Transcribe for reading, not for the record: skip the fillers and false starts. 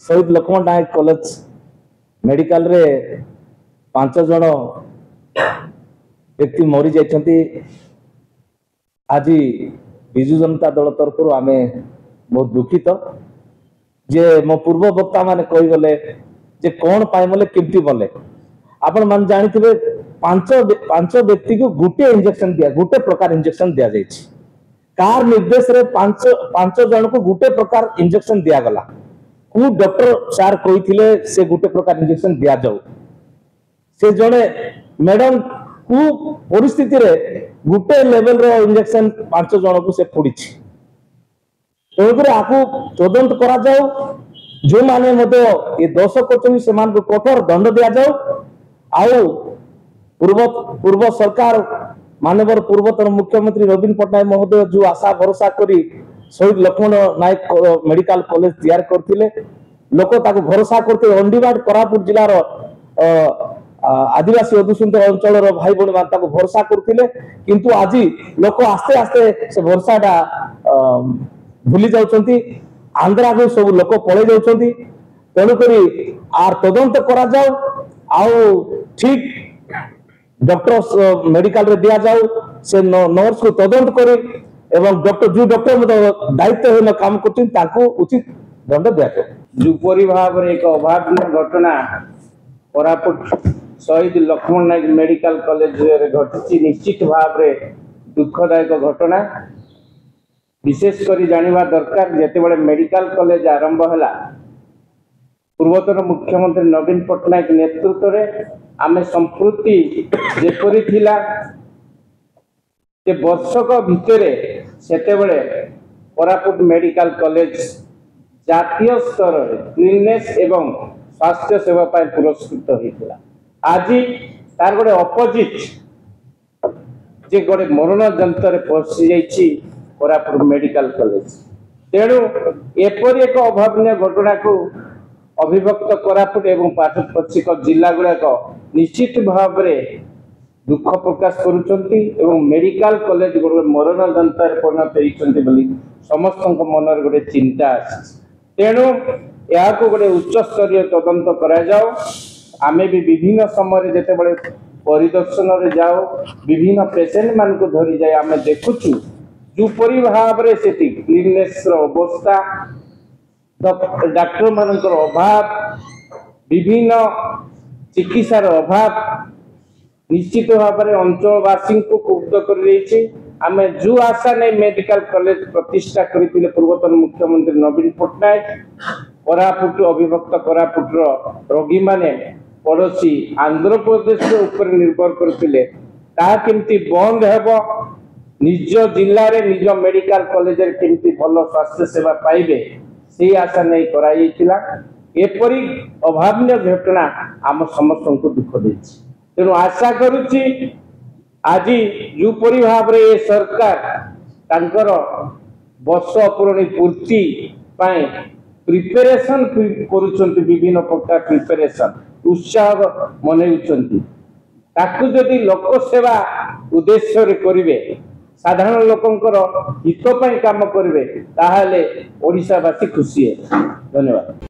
शहीद लक्ष्मण नायक college medical रे 5 जन व्यक्ति मरी जाइछंती। आज विजु जनता दल तरफ आम बहुत दुखित जे मो पूर्व वक्ता माने कही गले जे कौन पाए मले केमती मले। आपण मान जानिथिबे पांच व्यक्ति को गुटे इंजेक्शन दिया गुटे प्रकार इंजेक्शन दिया जाइछि। कार निर्देश रे पांच जन को गुटे प्रकार इंजेक्शन दिया गला। को डॉक्टर सार कहिथिले से गुटे प्रकार इंजेक्शन दिया जाऊ। से जने मैडम को परिस्थिति रे गुटे लेवल रो इंजेक्शन 5 जन को से फोड़िछि। तेणुकर आपको तदंत करा जाऊ। जो माने मते ये दोष करछन से मान को कठोर दंड दिया जाऊ। आउ पूर्व सरकार माननीय पूर्वतन मुख्यमंत्री नवीन पटनायक महोदय जो आशा भरोसा करी शहीद लक्ष्मण नायक मेडिकल कॉलेज तैयार करथिले लोक ताको भरोसा करते अंडीबाड़ कोरापुट जिलार आदिवासी अधुषित अंचल भाई बहनी मान ताको भरोसा करथिले। किंतु आज लोक आस्ते आस्ते से भरोसाटा भूली जाउछंती। आंध्रा को सब लोक पळे जाउछंती। तेणुकरी आर तदंत करा जाऊ। आउ ठीक डॉक्टर मेडिकल रे दिया जाऊ। से नर्स को तदंत करे एवं डॉक्टर दायित्वहीन काम करछन ताको उचित दंड दिया जाऊ। जुपरी भाव रे एक अभावनीय घटना कोरापुट शहीद लक्ष्मण नायक मेडिकल कॉलेज रे घटिछि। निश्चित भाव रे दुखदायक घटना। विशेष करी जानिबा दरकार जेतेबेले मेडिकल कॉलेज आरंभ हला पूर्वतन मुख्यमंत्री नवीन पटनायक नेतृत्व रे आमे संस्कृति जेपरि थिला जे वर्षक भितरे सेतेबेले कोरापुट मेडिकल कॉलेज जातीय स्तर रे क्लीननेस एवं स्वास्थ्य सेवा पाए पुरस्कृत होइतिला। आज तार गोटे अपोजिट जे गोटे मरण जंतर रे पहुंची जाइछि कोरापुट मेडिकल कॉलेज। तेणु एपरि एक अभावनीय घटना को अभिभक्त कोरापुट एवं पार्श्ववर्ती जिला गुड़ाक निश्चित भाव में दुख प्रकाश करुचंती एवं मेडिकल कॉलेज गोटे मरण जंतर परिणत होइछंती बोली समस्त मन गोटे चिंता आछि। तेणु या गोटे उच्च स्तरीय तदंत करा जाओ। आमे भी विभिन्न समय जेतेबेले परिदर्शन रे जाओ विभिन्न पेशेंट मान को धरी जाय आमे देखुछु जो परि भाव रे सेति क्लीननेस रो अवस्था डॉक्टर मानकर अभाव विभिन्न चिकित्सार अभाव निश्चित भाव में अंचलवासी को क्षुब्ध कर आमे जो आशा नहीं मेडिकल कॉलेज प्रतिष्ठा करथिले पूर्वतन मुख्यमंत्री नवीन पटनायक कोरापुट अभिभक्त कोरापुट रोगी माने पड़ोसी आंध्र प्रदेश ऊपर निर्भर करथिले ता केमती बंद हेबो निज जिल्ला रे निज मेडिकल कॉलेज रे केमती भलो स्वास्थ्य सेवा पाइबे से आशा नहीं कराइला। एपरी अभावनीय घटना आम समस्त को दुख देछि। तेणु आशा करुछि आज जो परि भाव रे ये सरकार तांकर वर्ष अपूरणी पूर्ति पाए प्रिपरेशन करुछंती विभिन्न प्रकार प्रिपरेशन उत्साह मनउछंती ताकू जदि लोक सेवा उद्देश्य रे करिवे साधारण लोकंकर हित पाई काम करिवे ताहाले ओडिसा वासी खुशी है। धन्यवाद।